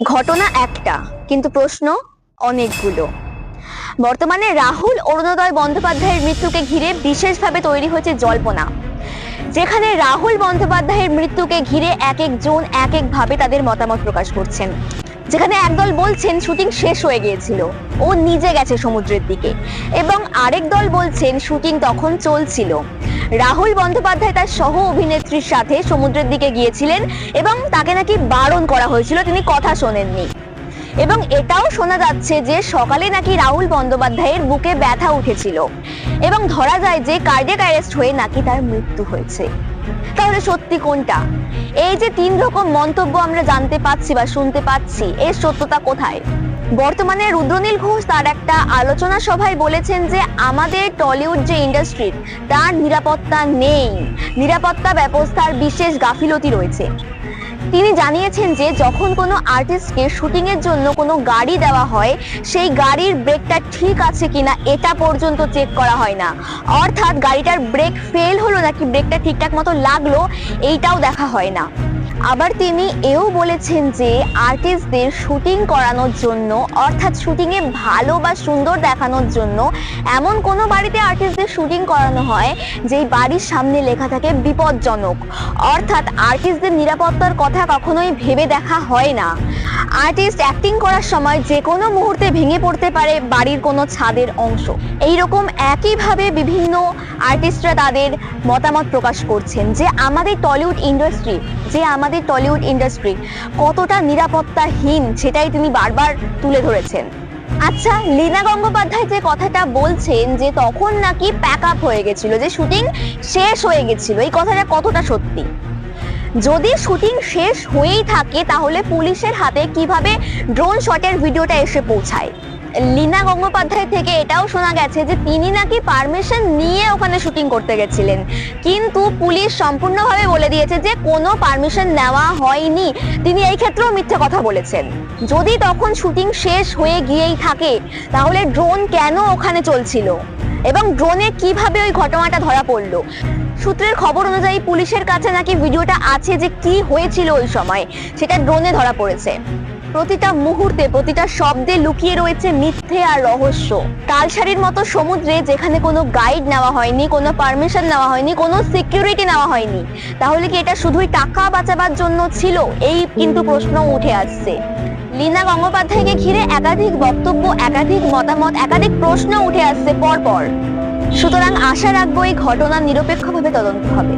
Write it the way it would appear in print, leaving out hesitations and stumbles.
ঘটনা একটা, কিন্তু প্রশ্ন অনেকগুলো। বর্তমানে রাহুল অরুণোদয় বন্দ্যোপাধ্যায়ের মৃত্যুকে ঘিরে বিশেষভাবে তৈরি হয়েছে জল্পনা, যেখানে রাহুল বন্দ্যোপাধ্যায়ের মৃত্যুকে ঘিরে এক একজন এক একভাবে তাদের মতামত প্রকাশ করছেন। যেখানে একদল বলছেন শুটিং শেষ হয়ে গিয়েছিল, ও নিজে গেছে সমুদ্রের দিকে, এবং আরেক দল বলছেন শুটিং তখন চলছিল। রাহুল বন্দ্যোপাধ্যায় তার সহ অভিনেত্রীর সাথে সমুদ্রের দিকে গিয়েছিলেন এবং তাকে নাকি বারণ করা হয়েছিল, তিনি কথা শোনেননি। এবং এটাও শোনা যাচ্ছে যে সকালে নাকি রাহুল বন্দ্যোপাধ্যায়ের বুকে ব্যথা উঠেছিল এবং ধরা যায় যে কার্ডিয়াক অ্যারেস্ট হয়ে নাকি তার মৃত্যু হয়েছে। তাহলে সত্যি কোনটা? এই যে তিন রকম মন্তব্য আমরা জানতে পাচ্ছি বা শুনতে পাচ্ছি, এর সত্যতা কোথায়? বর্তমানে রুদ্রনীল ঘোষ তার একটা আলোচনা সভায় বলেছেন যে আমাদের টলিউড যে ইন্ডাস্ট্রি, তার নিরাপত্তা নেই, নিরাপত্তা ব্যবস্থার বিশেষ গাফিলতি রয়েছে। তিনি জানিয়েছেন যে যখন কোনো আর্টিস্টকে শুটিং এর জন্য কোনো গাড়ি দেওয়া হয়, সেই গাড়ির ব্রেকটা ঠিক আছে কিনা এটা পর্যন্ত চেক করা হয় না। অর্থাৎ গাড়িটার ব্রেক ফেল হলো নাকি ব্রেকটা ঠিকঠাক মতো লাগলো, এইটাও দেখা হয় না। আবার তিনি এও বলেছেন যে আর্টিস্টদের শুটিং করানোর জন্য, অর্থাৎ শুটিং এ ভালো বা সুন্দর দেখানোর জন্য এমন কোনো বাড়িতে আর্টিস্টদের শুটিং করানো হয় যেই বাড়ির সামনে লেখা থাকে বিপজ্জনক। অর্থাৎ আর্টিস্টদের নিরাপত্তার কথা কখনোই ভেবে দেখা হয় না। আর্টিস্ট অ্যাক্টিং করার সময় যে কোনো মুহূর্তে ভেঙে পড়তে পারে বাড়ির কোনো ছাদের অংশ। এইরকম একইভাবে বিভিন্ন আর্টিস্টরা তাদের মতামত প্রকাশ করছেন যে আমাদের টলিউড ইন্ডাস্ট্রি কতটা নিরাপত্তাহীন, সেটাই তিনি বারবার তুলে ধরেছেন। আচ্ছা, লীনা গঙ্গোপাধ্যায় যে কথাটা বলছেন যে তখন নাকি প্যাক আপ হয়ে গেছিল, যে শুটিং শেষ হয়ে গেছিল, এই কথাটা কতটা সত্যি? যদি শুটিং শেষ হয়েই থাকে তাহলে পুলিশের হাতে কিভাবে ড্রোন শটের ভিডিওটা এসে পৌঁছায়? লীনা গঙ্গোপাধ্যায় থেকে এটাও শোনা গেছে যে তিনি নাকি পারমিশন নিয়ে ওখানে শুটিং করতে গেছিলেন, কিন্তু পুলিশ সম্পূর্ণভাবে বলে দিয়েছে যে কোনো পারমিশন নেওয়া হয়নি। তিনি এই ক্ষেত্রেও মিথ্যে কথা বলেছেন। যদি তখন শুটিং শেষ হয়ে গিয়েই থাকে তাহলে ড্রোন কেন ওখানে চলছিল এবং ড্রোনে কিভাবে ওই ঘটনাটা ধরা পড়লো? সূত্রের খবর অনুযায়ী পুলিশের কাছে নাকি ভিডিওটা আছে যে কি হয়েছিল ওই সময়, সেটা ড্রোনে ধরা পড়েছে। প্রতিটা মুহূর্তে, প্রতিটা শব্দে লুকিয়ে রয়েছে মিথ্যে আর রহস্য। তালসারির মতো সমুদ্রে যেখানে কোনো গাইড নেওয়া হয়নি, কোনো পারমিশন নেওয়া হয়নি, কোনো সিকিউরিটি নেওয়া হয়নি, তাহলে কি এটা শুধুই টাকা বাঁচাবার জন্য ছিল? এই কিন্তু প্রশ্ন উঠে আসছে। লীনা গঙ্গোপাধ্যায়কে ঘিরে একাধিক বক্তব্য, একাধিক মতামত, একাধিক প্রশ্ন উঠে আসছে পরপর। সুতরাং আশা রাখবো এই ঘটনা নিরপেক্ষভাবে তদন্ত হবে।